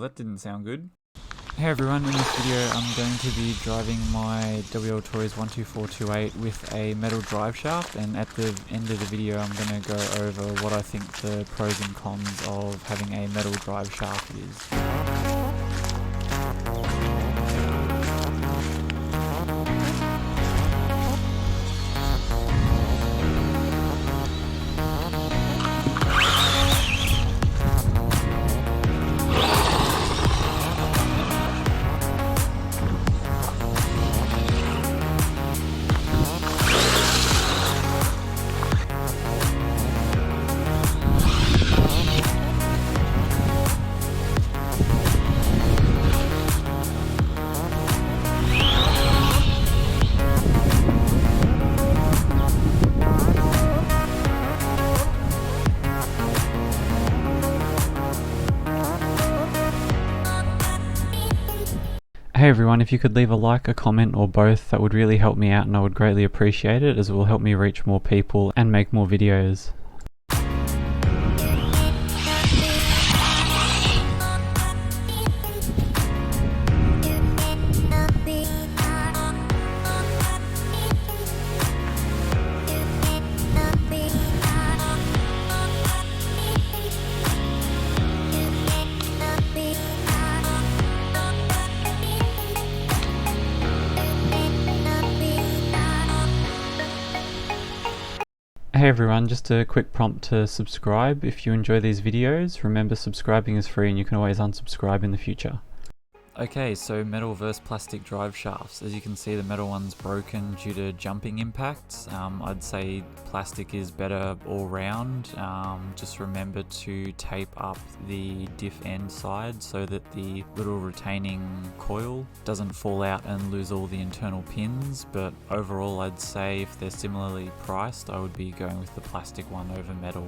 that didn't sound good. Hey everyone, in this video I'm going to be driving my Wltoys 12428 with a metal drive shaft, and at the end of the video I'm going to go over what I think the pros and cons of having a metal drive shaft is. Hey everyone, if you could leave a like, a comment or both, that would really help me out and I would greatly appreciate it, as it will help me reach more people and make more videos. Hey everyone, just a quick prompt to subscribe. If you enjoy these videos, remember subscribing is free and you can always unsubscribe in the future. Okay, so metal versus plastic drive shafts. As you can see, the metal one's broken due to jumping impacts. I'd say plastic is better all round. Just remember to tape up the diff end side so that the little retaining coil doesn't fall out and lose all the internal pins. But overall, I'd say if they're similarly priced, I would be going with the plastic one over metal.